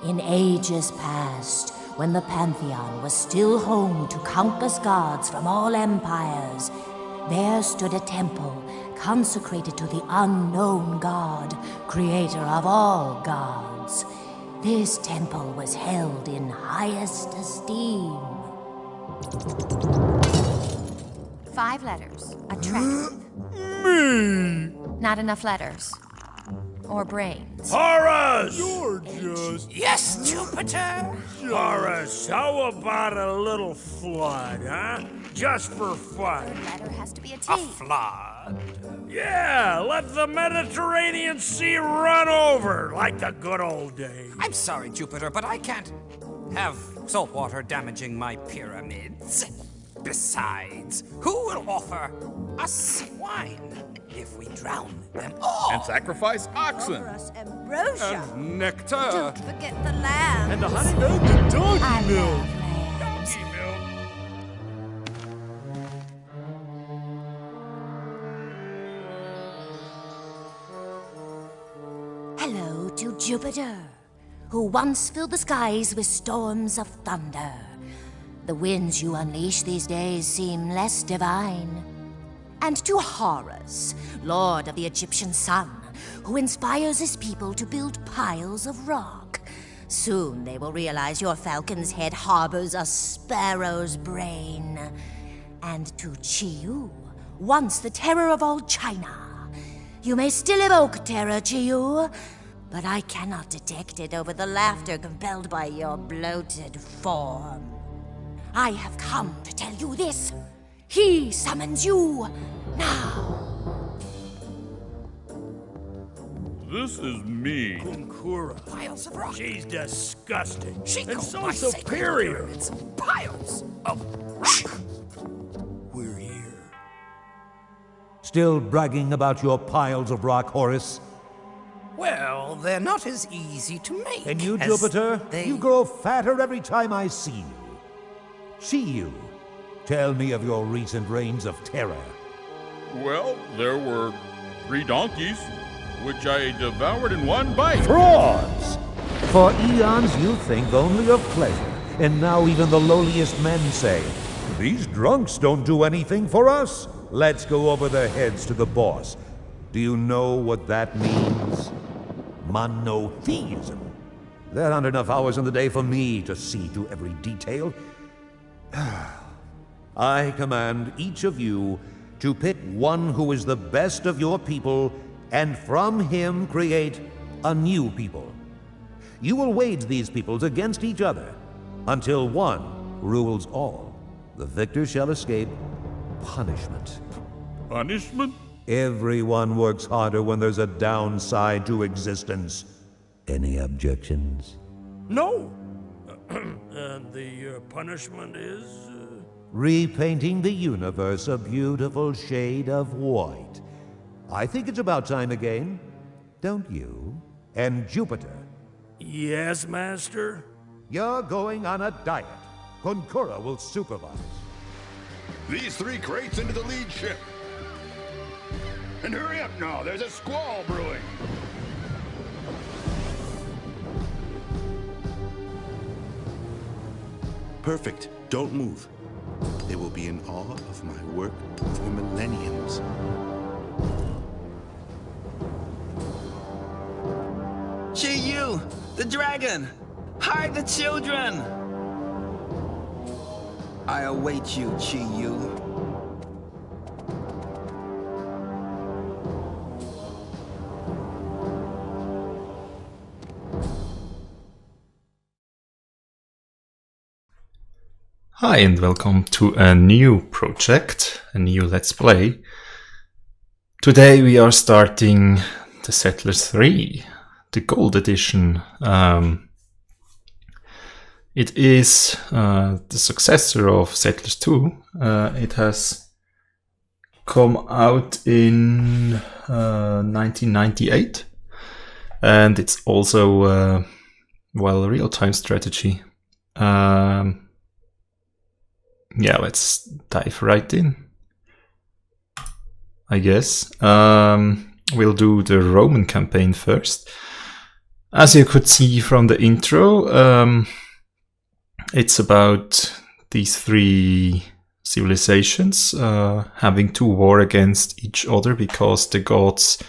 In ages past, when the Pantheon was still home to countless gods from all empires, there stood a temple consecrated to the unknown god, creator of all gods. This temple was held in highest esteem. 5 letters. Attractive. Me! Not enough letters. Or brains. Horus! You're just... Yes, Jupiter? Horus, how about a little flood, huh? Just for fun. The letter has to be a T. A flood? Yeah, let the Mediterranean Sea run over like the good old days. I'm sorry, Jupiter, but I can't have salt water damaging my pyramids. Besides, who will offer us wine if we drown them all? And sacrifice oxen. Offer us ambrosia. And nectar. Don't forget the lamb. And the honey milk and donkey I milk. love lambs. Donkey milk. Hello to Jupiter, who once filled the skies with storms of thunder. The winds you unleash these days seem less divine. And to Horus, lord of the Egyptian sun, who inspires his people to build piles of rock. Soon they will realize your falcon's head harbors a sparrow's brain. And to Chiyu, once the terror of all China. You may still evoke terror, Chiyu, but I cannot detect it over the laughter compelled by your bloated form. I have come to tell you this. He summons you now. This is me. Kunkura. Piles of rock. She's disgusting. She and called so my sacred superior. pyramids piles of rock. We're here. Still bragging about your piles of rock, Horus? Well, they're not as easy to make. And you, as Jupiter? they... You grow fatter every time I see you. See you. Tell me of your recent reigns of terror. Well, there were 3 donkeys, which I devoured in one bite. Frauds! For eons you think only of pleasure, and now even the lowliest men say, these drunks don't do anything for us. Let's go over their heads to the boss. Do you know what that means? Monotheism. There aren't enough hours in the day for me to see to every detail. I command each of you to pick one who is the best of your people, and from him create a new people. You will wage these peoples against each other until one rules all. The victor shall escape punishment. Punishment? Everyone works harder when there's a downside to existence. Any objections? No. And the punishment is... Repainting the universe a beautiful shade of white. I think it's about time again, don't you? And Jupiter, Yes, Master? you're going on a diet. Konkura will supervise. These 3 crates into the lead ship. And hurry up now, there's a squall brewing. Perfect. Don't move. They will be in awe of my work for millenniums. Chi-Yu, the dragon! Hide the children! I await you, Chi-Yu. Hi and welcome to a new project, a new Let's Play. Today we are starting the Settlers 3, the Gold Edition. It is the successor of Settlers 2. It has come out in 1998, and it's also, well, real-time strategy. Yeah, let's dive right in, I guess. We'll do the Roman campaign first. As you could see from the intro, it's about these three civilizations having to war against each other because the gods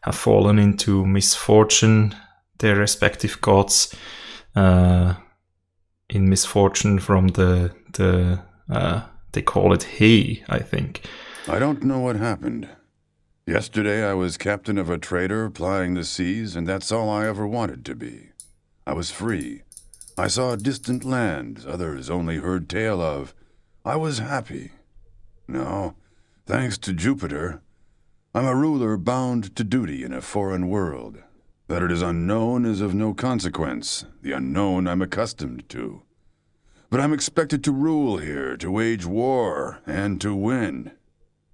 have fallen into misfortune, their respective gods in misfortune from the they call it He, I think. I don't know what happened. Yesterday I was captain of a trader plying the seas, and that's all I ever wanted to be. I was free. I saw distant lands others only heard tale of. I was happy. No, thanks to Jupiter, I'm a ruler bound to duty in a foreign world. That it is unknown is of no consequence. The unknown I'm accustomed to. But I'm expected to rule here, to wage war, and to win.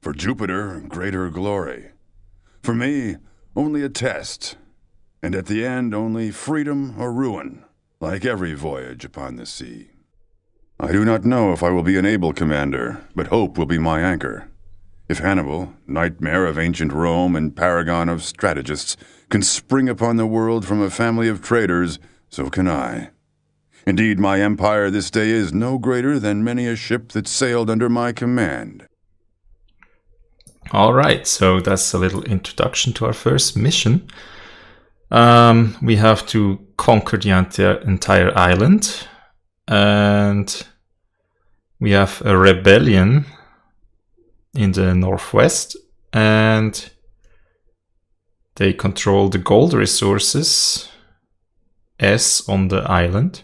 For Jupiter, greater glory. For me, only a test. And at the end, only freedom or ruin, like every voyage upon the sea. I do not know if I will be an able commander, but hope will be my anchor. If Hannibal, nightmare of ancient Rome and paragon of strategists, can spring upon the world from a family of traders, so can I. Indeed, my empire this day is no greater than many a ship that sailed under my command. Alright, so that's a little introduction to our first mission. We have to conquer the entire island, and we have a rebellion in the northwest, and they control the gold resources S on the island.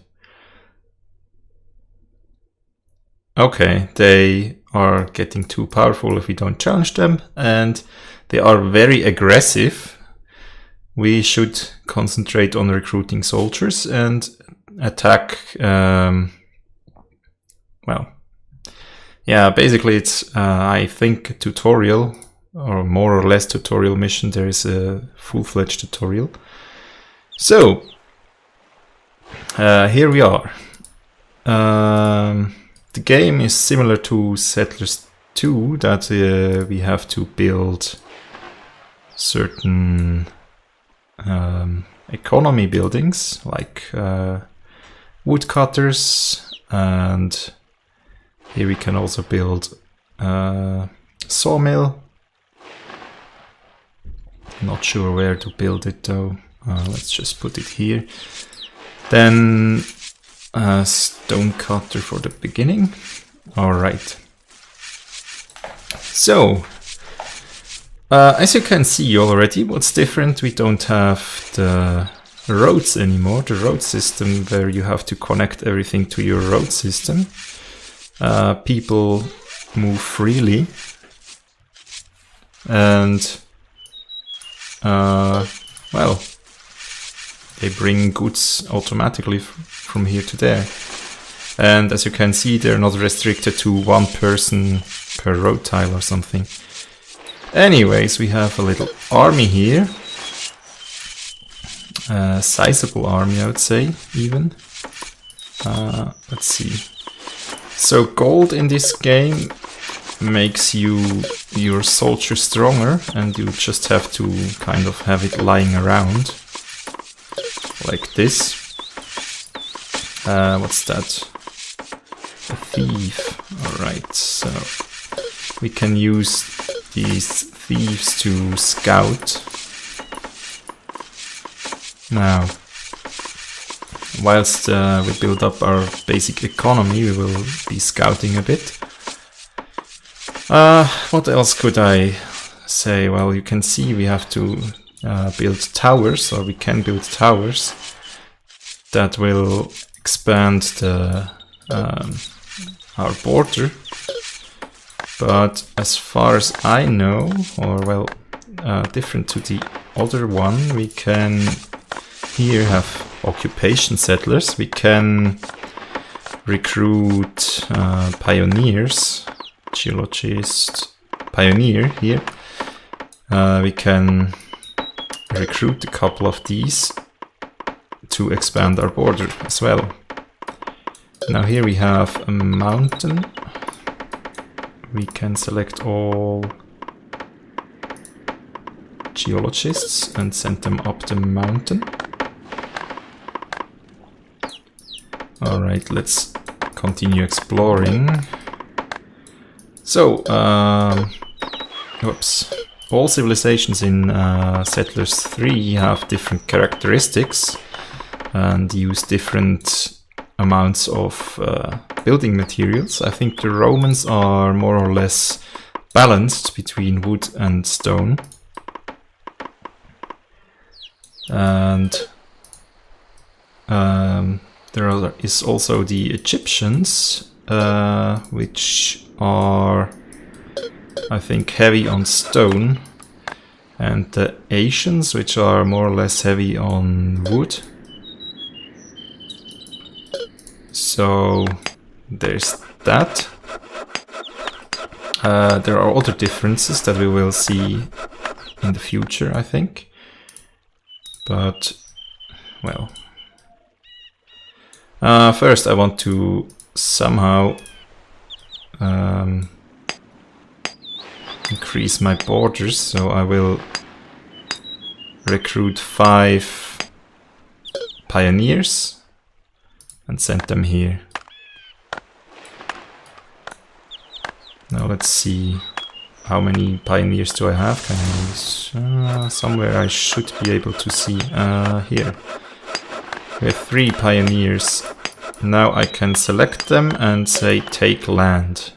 Okay, they are getting too powerful if we don't challenge them, and they are very aggressive. We should concentrate on recruiting soldiers and attack, well, yeah, basically it's, I think, a tutorial, or more or less tutorial mission. There is a full-fledged tutorial. So, here we are. The game is similar to Settlers 2, that we have to build certain economy buildings, like woodcutters, and here we can also build a sawmill. Not sure where to build it though. Let's just put it here. Then a stone cutter for the beginning. Alright. So, as you can see already, what's different, we don't have the roads anymore, the road system where you have to connect everything to your road system. People move freely, and well, they bring goods automatically from here to there. And as you can see, they're not restricted to one person per road tile or something. Anyways, we have a little army here. A sizable army, I would say, even. Let's see. So gold in this game makes your soldier stronger, and you just have to kind of have it lying around. Like this. What's that? A thief. Alright, so we can use these thieves to scout. Now, whilst we build up our basic economy, we will be scouting a bit. What else could I say? Well, you can see we have to build towers, or we can build towers that will expand the our border. But as far as I know, or well, different to the other one, we can here have occupation settlers. We can recruit pioneers, geologist, pioneer here. We can recruit a couple of these to expand our border as well. Now here we have a mountain. We can select all geologists and send them up the mountain. Alright, let's continue exploring. So, whoops. All civilizations in Settlers 3 have different characteristics and use different amounts of building materials. I think the Romans are more or less balanced between wood and stone. And there is also the Egyptians, which are, I think, heavy on stone, and the Asians, which are more or less heavy on wood. So there's that. There are other differences that we will see in the future, I think. But, well. First I want to somehow increase my borders, so I will recruit 5 pioneers and send them here. Now let's see, how many pioneers do I have? Can I somewhere I should be able to see. Here. We have 3 pioneers. Now I can select them and say take land.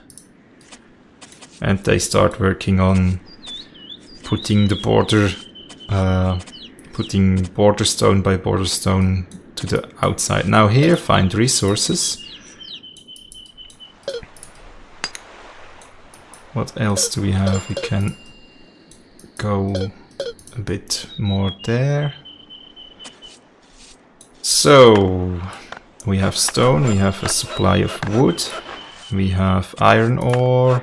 And they start working on putting the border, putting border stone by border stone to the outside. Now here, find resources. What else do we have? We can go a bit more there. So, we have stone, we have a supply of wood, we have iron ore,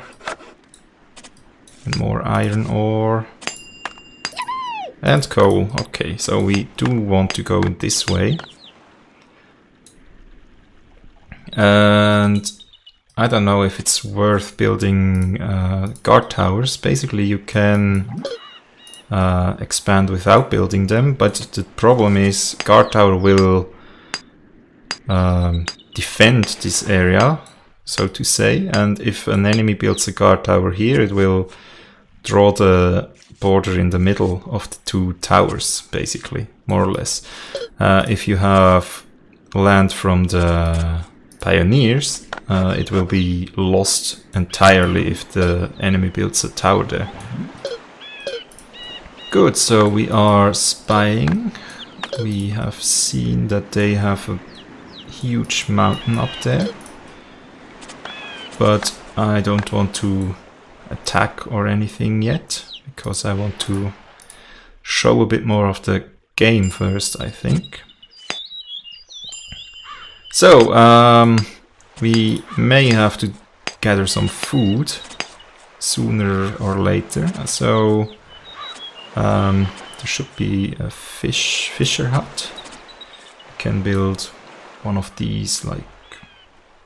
and more iron ore, and coal. Okay, so we do want to go this way. And I don't know if it's worth building guard towers. Basically you can expand without building them, but the problem is guard tower will defend this area, so to say, and if an enemy builds a guard tower here, it will draw the border in the middle of the 2 towers, basically, more or less. If you have land from the pioneers, it will be lost entirely if the enemy builds a tower there. Good, so we are spying. We have seen that they have a huge mountain up there, but I don't want to attack or anything yet, because I want to show a bit more of the game first, I think. So, we may have to gather some food sooner or later, so there should be a fisher hut. You can build one of these, like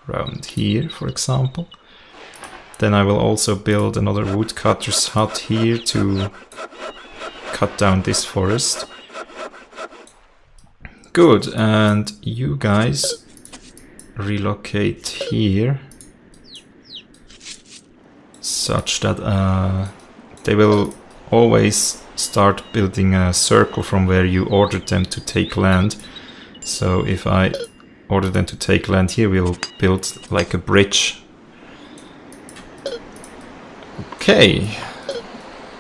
around here, for example. Then I will also build another woodcutter's hut here to cut down this forest. Good, and you guys relocate here, such that they will always start building a circle from where you ordered them to take land. So if I order them to take land here, we'll build like a bridge. Okay,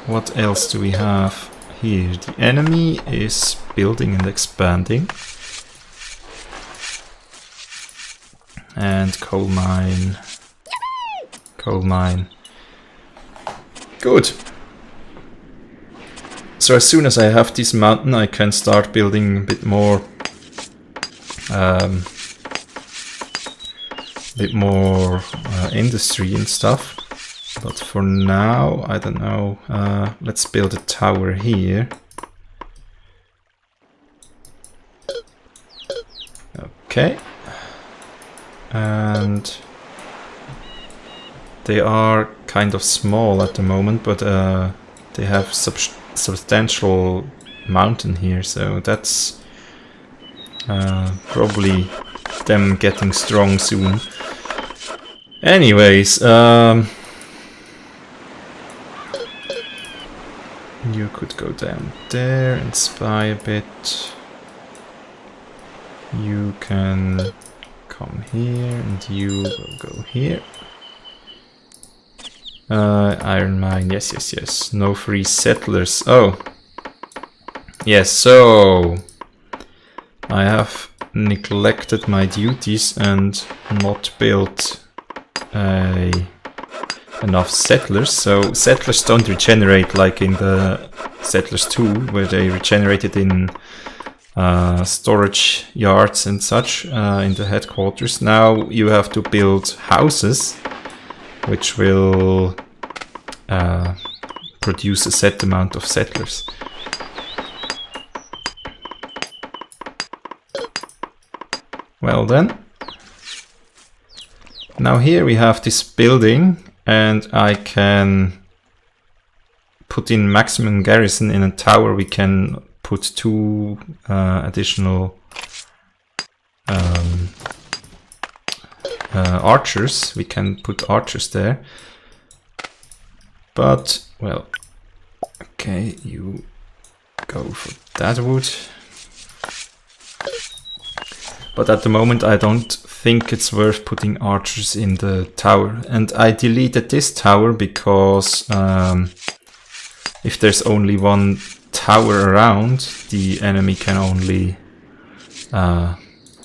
what else do we have here? The enemy is building and expanding. And coal mine. Coal mine. Good. So as soon as I have this mountain, I can start building a bit more industry and stuff. But for now, I don't know. Let's build a tower here. Okay. And they are kind of small at the moment, but they have substantial mountain here, so that's probably them getting strong soon. Anyways, you could go down there and spy a bit. You can come here and you will go here. Iron mine, yes. No free settlers. Oh. Yes, so I have neglected my duties and not built enough settlers. So settlers don't regenerate like in the Settlers 2, where they regenerated in storage yards and such in the headquarters. Now you have to build houses which will produce a set amount of settlers. Well then, now here we have this building and I can put in maximum garrison in a tower. We can put 2 additional archers. We can put archers there. But, well, okay, you go for that wood. But at the moment I don't think it's worth putting archers in the tower. And I deleted this tower because if there's only one tower around, the enemy can only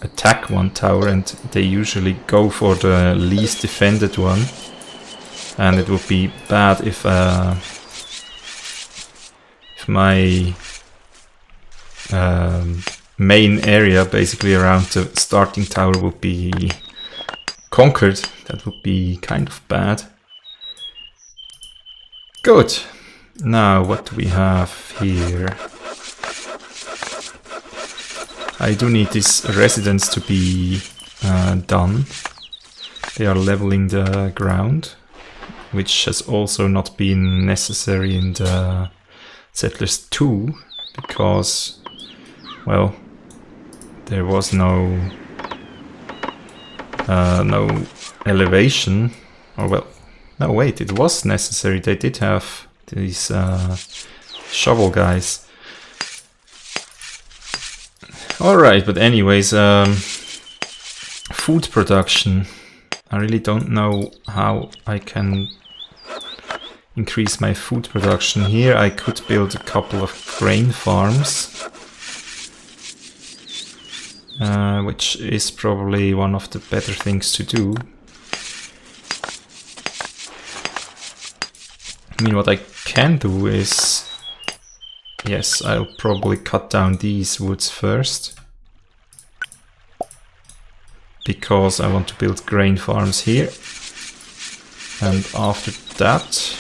attack one tower, and they usually go for the least defended one. And it would be bad if my main area basically around the starting tower would be conquered. That would be kind of bad. Good. Now what do we have here? I do need this residence to be done. They are leveling the ground, which has also not been necessary in the Settlers 2, because, well, there was no elevation, or well, no wait, it was necessary. They did have these shovel guys. Alright, but anyways, food production. I really don't know how I can increase my food production here. I could build a couple of grain farms, which is probably one of the better things to do. I mean, what I can do is, yes, I'll probably cut down these woods first, because I want to build grain farms here. And after that,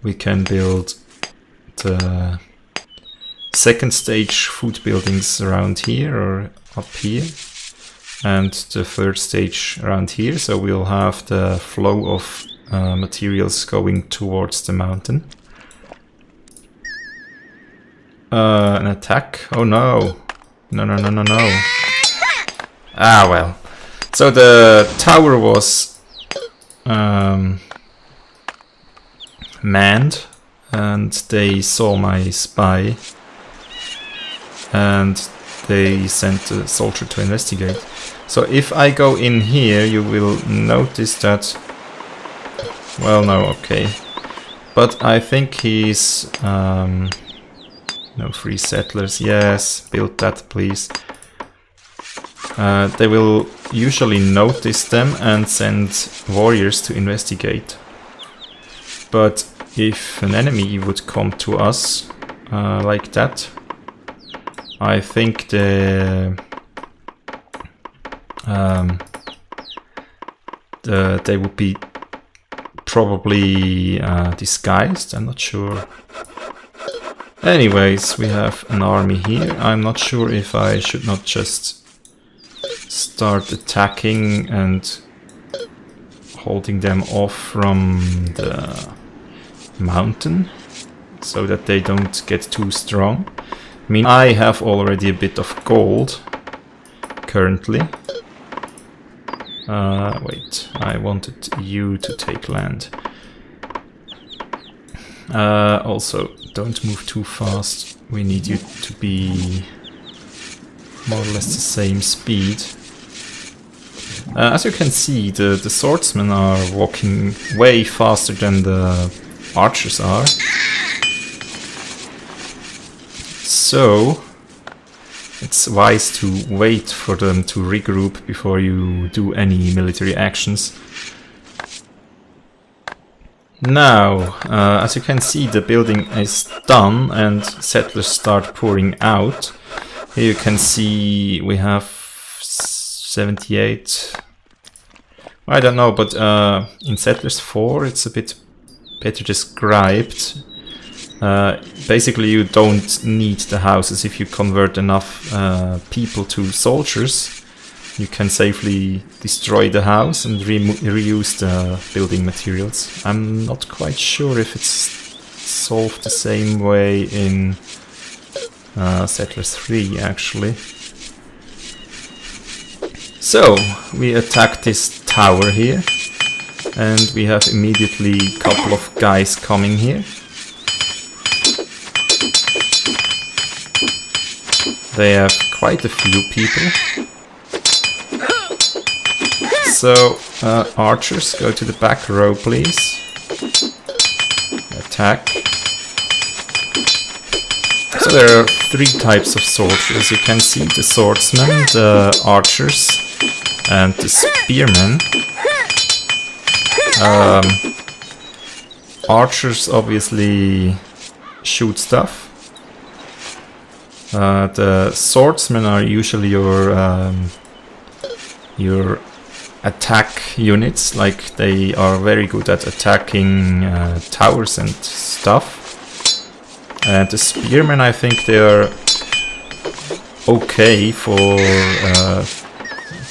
we can build the second stage food buildings around here or up here, and the third stage around here. So we'll have the flow of materials going towards the mountain. An attack? Oh no! No. Ah well. So the tower was manned, and they saw my spy, and they sent a soldier to investigate. So if I go in here, you will notice that, well, no, okay, but I think he's no free settlers. Yes, build that please. They will usually notice them and send warriors to investigate. But if an enemy would come to us like that, I think they would be probably disguised. I'm not sure. Anyways, we have an army here. I'm not sure if I should not just start attacking and holding them off from the mountain so that they don't get too strong. I mean, I have already a bit of gold currently. Wait, I wanted you to take land. Also, don't move too fast. We need you to be more or less the same speed. As you can see, the swordsmen are walking way faster than the archers are. So it's wise to wait for them to regroup before you do any military actions. Now, as you can see, the building is done and settlers start pouring out. Here you can see we have 78. I don't know, but in Settlers 4 it's a bit better described. Basically, you don't need the houses. If you convert enough people to soldiers, you can safely destroy the house and reuse the building materials. I'm not quite sure if it's solved the same way in Settlers 3, actually. So, we attack this tower here, and we have immediately a couple of guys coming here. They have quite a few people. So, archers, go to the back row, please. Attack. So there are three types of soldiers, as you can see: the swordsmen, the archers, and the spearmen. Archers obviously shoot stuff. The swordsmen are usually your attack units, like they are very good at attacking towers and stuff. And the spearmen, I think they are okay for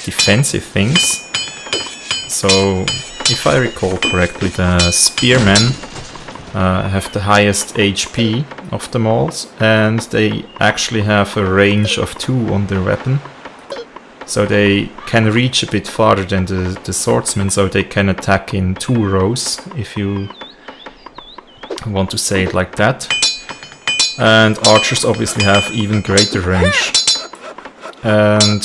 defensive things. So, if I recall correctly, the spearmen have the highest HP of them all, and they actually have a range of 2 on their weapon. So they can reach a bit farther than the swordsmen, so they can attack in 2 rows, if you want to say it like that. And archers obviously have even greater range. And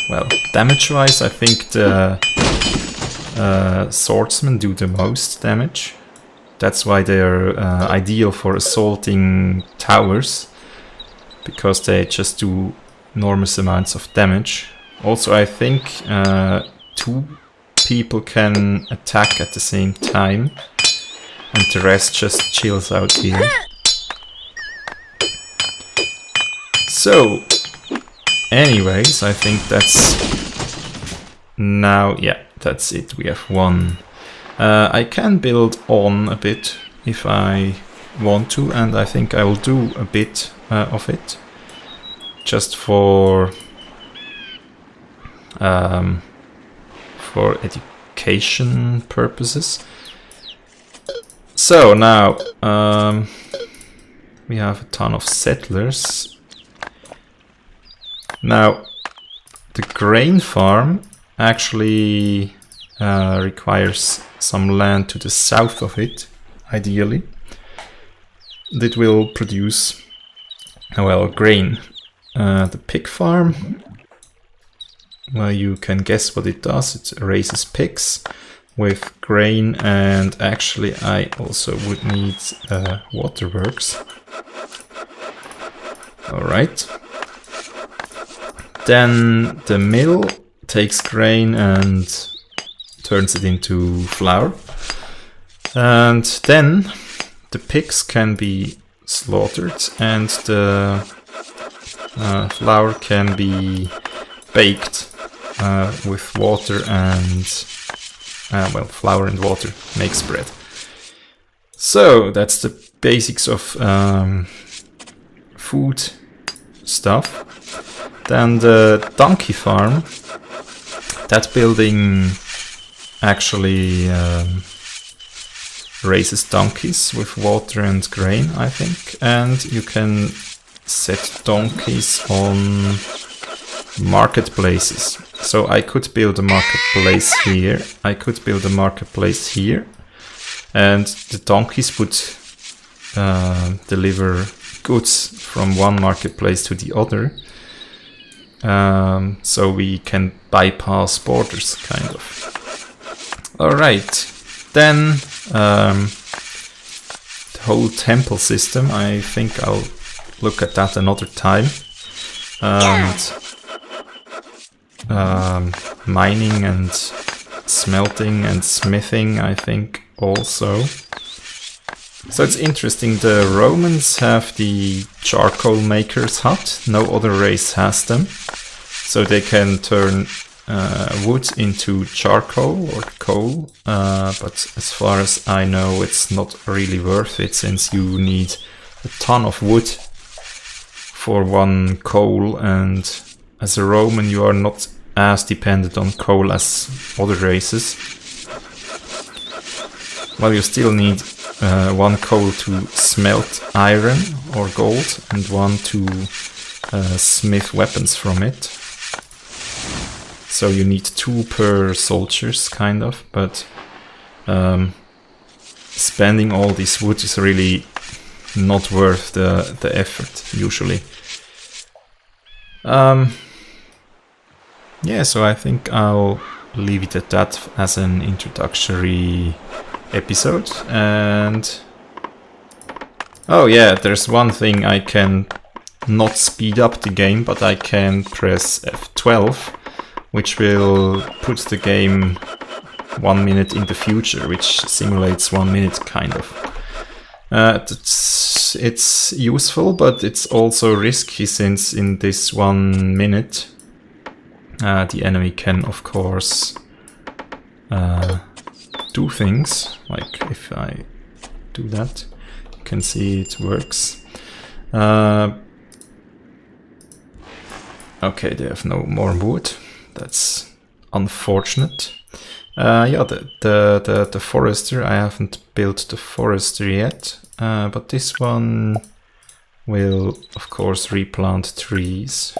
well, damage-wise, I think the swordsmen do the most damage. That's why they're ideal for assaulting towers, because they just do enormous amounts of damage. Also, I think 2 people can attack at the same time, and the rest just chills out here. So, anyways, I think that's now, yeah, that's it. We have 1. I can build on a bit if I want to, and I think I will do a bit of it, just for education purposes. So now we have a ton of settlers. Now the grain farm actually requires some land to the south of it, ideally. That will produce, well, grain. The pig farm, well, you can guess what it does. It raises pigs with grain, and actually I also would need waterworks. Alright. Then the mill takes grain and turns it into flour. And then the pigs can be slaughtered, and the flour can be baked with water and well, flour and water makes bread. So that's the basics of food stuff. Then the donkey farm, that building actually raises donkeys with water and grain, I think. And you can set donkeys on marketplaces. So I could build a marketplace here. I could build a marketplace here. And the donkeys would deliver goods from one marketplace to the other. So we can bypass borders, kind of. Alright, then the whole temple system, I think I'll look at that another time. And mining and smelting and smithing, I think, also. So it's interesting, the Romans have the charcoal maker's hut, no other race has them. So they can turn wood into charcoal or coal, but as far as I know it's not really worth it, since you need a ton of wood for one coal, and as a Roman you are not as dependent on coal as other races. Well, you still need one coal to smelt iron or gold, and one to smith weapons from it. So you need 2 per soldiers, kind of, but spending all this wood is really not worth the effort, usually. Yeah, so I think I'll leave it at that as an introductory episode. And oh yeah, there's one thing: I can not speed up the game, but I can press F12, which will put the game 1 minute in the future, which simulates 1 minute, kind of. It's useful, but it's also risky, since in this 1 minute the enemy can, of course, do things. Like if I do that, you can see it works. Okay, they have no more wood. That's unfortunate. Yeah, the forester, I haven't built the forester yet, but this one will, of course, replant trees.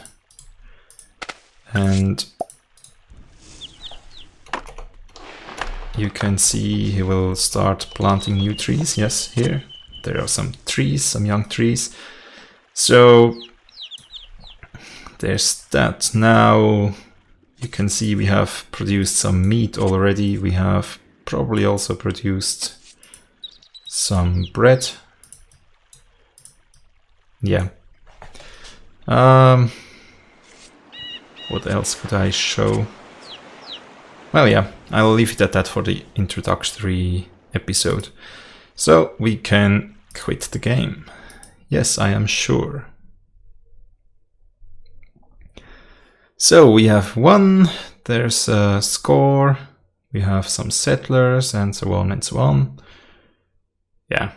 And you can see he will start planting new trees. Yes, here. There are some trees, some young trees. So there's that. Now you can see we have produced some meat already. We have probably also produced some bread. Yeah. What else could I show? Well, yeah, I'll leave it at that for the introductory episode. So we can quit the game. Yes, I am sure. So we have won, there's a score, we have some settlers, and so on and so on. Yeah.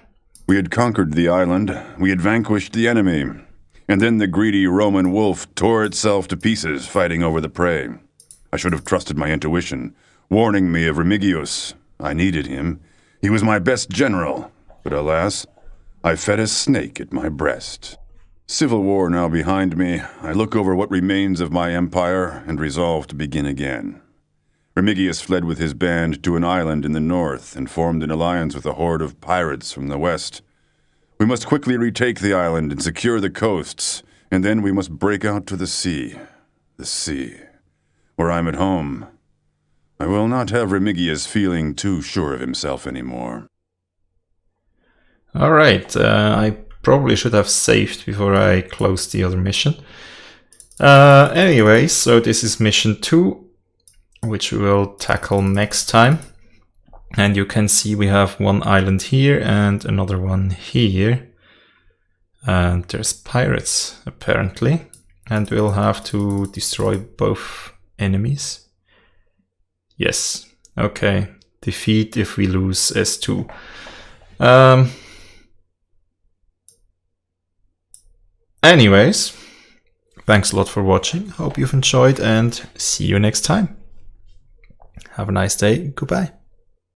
We had conquered the island, we had vanquished the enemy, and then the greedy Roman wolf tore itself to pieces fighting over the prey. I should have trusted my intuition, warning me of Remigius. I needed him. He was my best general, but alas, I fed a snake at my breast. Civil war now behind me, I look over what remains of my empire and resolve to begin again. Remigius fled with his band to an island in the north and formed an alliance with a horde of pirates from the west. We must quickly retake the island and secure the coasts, and then we must break out to the sea, where I'm at home. I will not have Remigius feeling too sure of himself anymore. Alright, I probably should have saved before I closed the other mission. Anyway, so this is mission 2, which we will tackle next time. And you can see we have one island here and another one here. And there's pirates, apparently. And we'll have to destroy both enemies. Yes, okay. Defeat if we lose S2. Anyways, thanks a lot for watching. Hope you've enjoyed and see you next time. Have a nice day. Goodbye.